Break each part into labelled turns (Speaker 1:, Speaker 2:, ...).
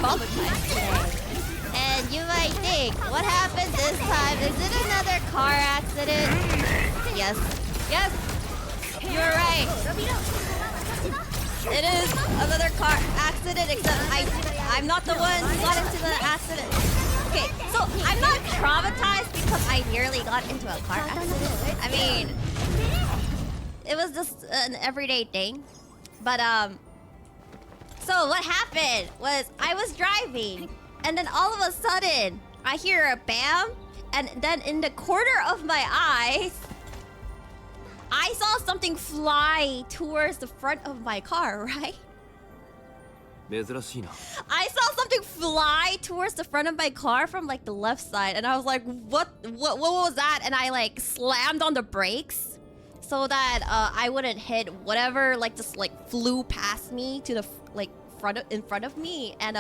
Speaker 1: traumatized today. And you might think, what happened this time? Is it another car accident? Yes. Yes! You're right. It is another car accident, except I'm not the one who got into the accident. Okay, so I'm not traumatized because I nearly got into a car accident. I mean, it was just an everyday thing. But, so what happened was I was driving, and then all of a sudden, I hear a bam, and then in the corner of my eyes, I saw something fly towards the front of my car, right? I saw something fly towards the front of my car from like the left side, and I was like, what was that? And I like slammed on the brakes so that I wouldn't hit whatever like just like flew past me to the in front of me. And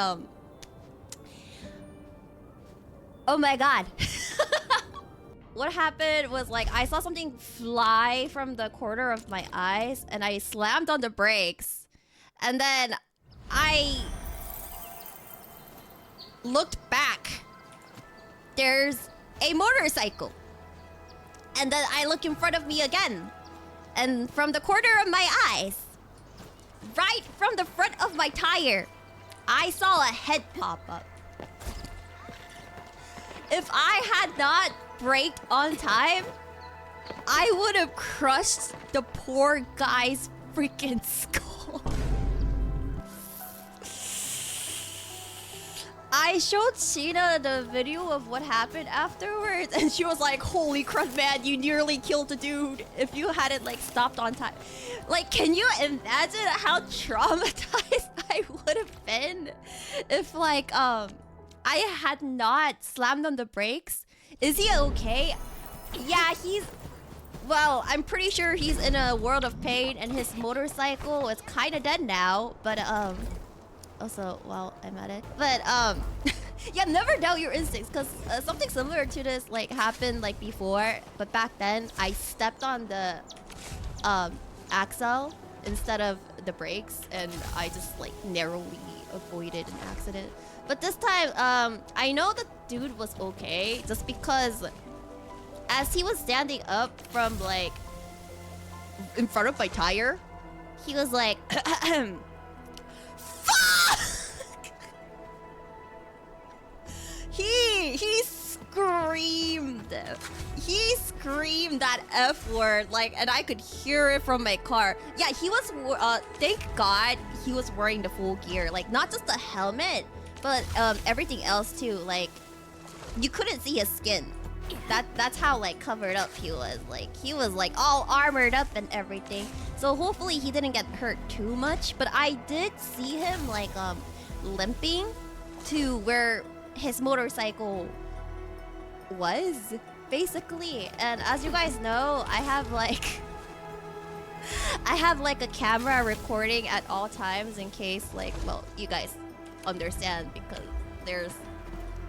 Speaker 1: oh my god. What happened was like I saw something fly from the corner of my eyes, and I slammed on the brakes, and then I looked back. There's a motorcycle, and then I look in front of me again, and from the corner of my eyes, right from the front of my tire, I saw a head pop up. If I had not braked on time, I would have crushed the poor guy's freaking skull. I showed Sheena the video of what happened afterwards, and she was like, holy crap, man, you nearly killed the dude if you hadn't like stopped on time. Like, can you imagine how traumatized I would have been if like I had not slammed on the brakes? Is he okay? Yeah, well, I'm pretty sure he's in a world of pain, and his motorcycle is kind of dead now. But also, while I'm at it, but yeah, never doubt your instincts, because something similar to this like happened like before, but back then I stepped on the axle instead of the brakes, and I just like narrowly avoided an accident. But this time, I know the dude was okay, just because as he was standing up from like in front of my tire, he was like, fuck! He screamed. He screamed that F word, like, and I could hear it from my car. Yeah, he was, thank God he was wearing the full gear, like not just the helmet, but everything else too. Like, you couldn't see his skin. That's how like covered up he was. Like, he was like all armored up and everything. So hopefully he didn't get hurt too much. But I did see him like limping to where his motorcycle was, basically. And as you guys know, I have like a camera recording at all times in case like, well, you guys understand, because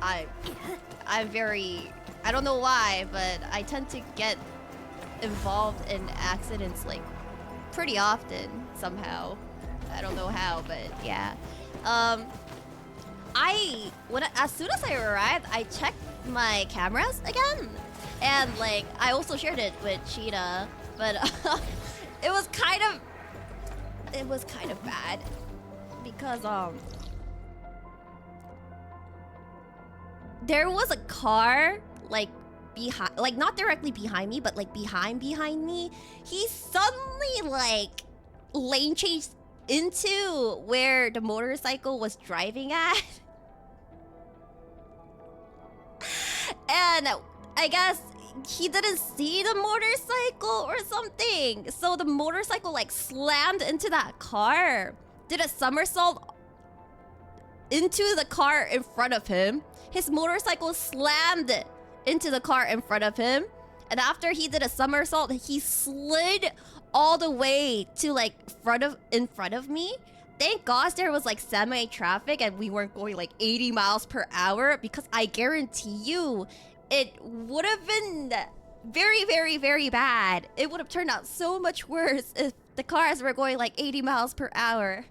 Speaker 1: I'm very, I don't know why, but I tend to get involved in accidents like pretty often somehow. I don't know how, but yeah. As soon as I arrived, I checked my cameras again, and like I also shared it with Cheetah, but it was kind of bad because there was a car like behind, like not directly behind me, but like behind me. He suddenly like lane changed into where the motorcycle was driving at. And I guess he didn't see the motorcycle or something. So the motorcycle like slammed into that car, did a somersault into the car in front of him. His motorcycle slammed into the car in front of him. And after he did a somersault, he slid all the way to like in front of me. Thank gosh there was like semi-traffic and we weren't going like 80 miles per hour, because I guarantee you it would have been very, very, very bad. It would have turned out so much worse if the cars were going like 80 miles per hour.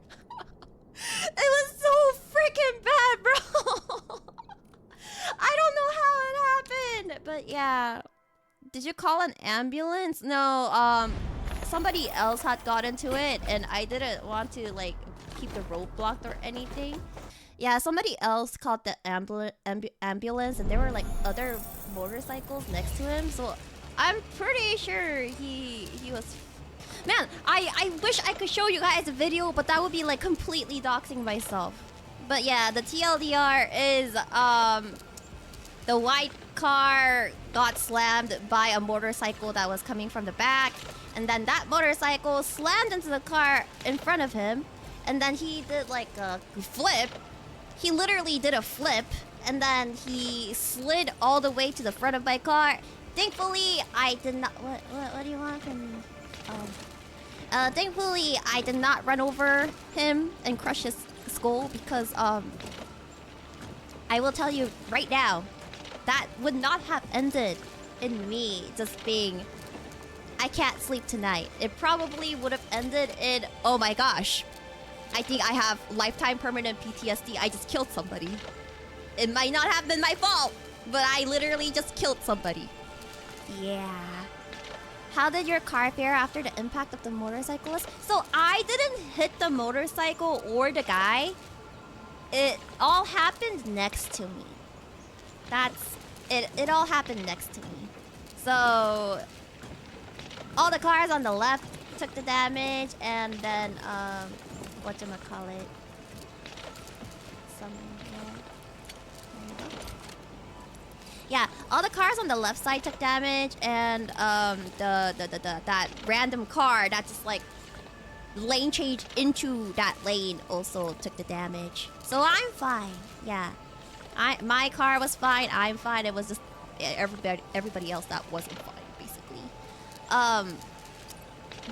Speaker 1: It was so freaking bad. god, bro! I don't know how it happened, but yeah. Did you call an ambulance? No, somebody else had got into it, and I didn't want to like keep the road blocked or anything. Yeah, somebody else called the ambulance, and there were like other motorcycles next to him. So I'm pretty sure he was. Man, I wish I could show you guys a video, but that would be like completely doxing myself. But yeah, the TLDR is the white car got slammed by a motorcycle that was coming from the back, and then that motorcycle slammed into the car in front of him, and then he did like a flip. He literally did a flip, and then he slid all the way to the front of my car. Thankfully, I did not. What do you want from me? Thankfully, I did not run over him and crush his skull because I will tell you right now, that would not have ended in me just being, I can't sleep tonight. It probably would have ended in, oh my gosh, I think I have lifetime permanent PTSD. I just killed somebody. It might not have been my fault, but I literally just killed somebody. Yeah. How did your car fare after the impact of the motorcyclist? So I didn't hit the motorcycle or the guy. It all happened next to me. That's it. It all happened next to me. So all the cars on the left took the damage, and then whatchamacallit? Yeah, all the cars on the left side took damage, and that random car that just like lane changed into that lane also took the damage. So I'm fine. Yeah, my car was fine. I'm fine. It was just everybody else that wasn't fine, basically.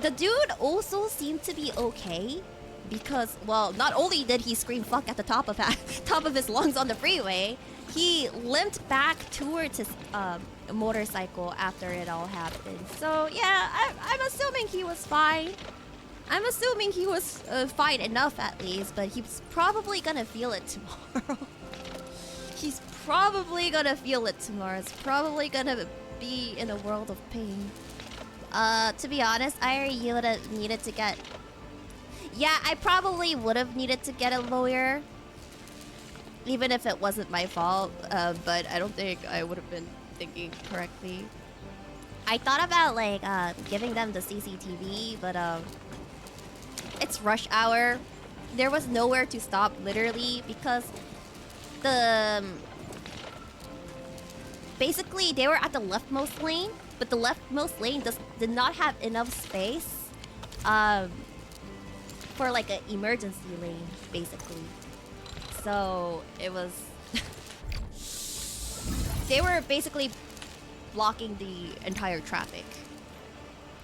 Speaker 1: The dude also seemed to be okay because, well, not only did he scream "fuck" at the top of his lungs on the freeway, he limped back towards his motorcycle after it all happened. So yeah, I'm assuming he was fine. I'm assuming he was fine enough at least, but he's probably gonna feel it tomorrow. He's probably gonna feel it tomorrow. It's probably gonna be in a world of pain. To be honest, Airi, you would have needed to get... Yeah, I probably would have needed to get a lawyer. Even if it wasn't my fault, but I don't think I would have been thinking correctly. I thought about like giving them the CCTV, but it's rush hour. There was nowhere to stop, literally, because basically they were at the leftmost lane, but the leftmost lane did not have enough space for like an emergency lane, basically. So it was they were basically blocking the entire traffic.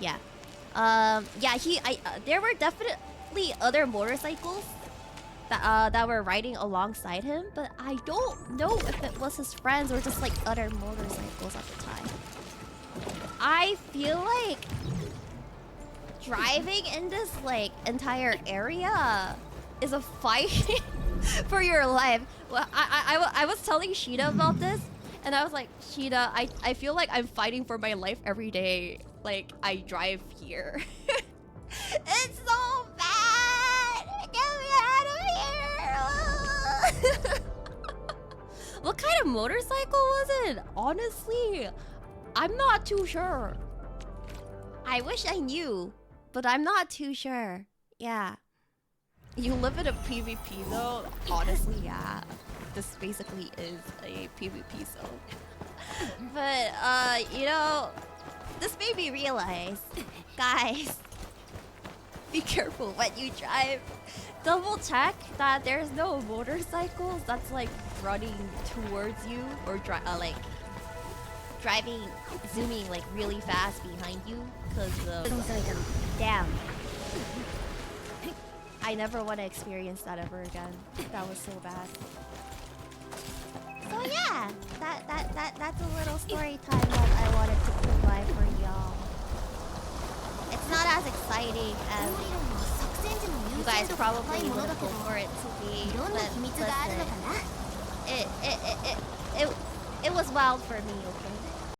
Speaker 1: Yeah. Yeah, there were definitely other motorcycles that were riding alongside him, but I don't know if it was his friends or just like other motorcycles at the time. I feel like driving in this like entire area is a fight for your life. Well, I was telling Sheeta about this, and I was like, Sheeta, I feel like I'm fighting for my life every day. Like, I drive here. It's so bad! Get me out of here! What kind of motorcycle was it? Honestly, I'm not too sure. I wish I knew, but I'm not too sure. Yeah. You live in a PvP though? Honestly, yeah. This basically is a PvP zone. But, you know, this made me realize, guys, be careful when you drive. Double check that there's no motorcycles that's like running towards you or like driving, zooming like really fast behind you, because damn. I never want to experience that ever again. That was so bad. So yeah, that's a little story time that I wanted to provide for y'all. It's not as exciting as you guys probably would hope for it to be, but listen, it, it, it, it, it was wild for me, okay?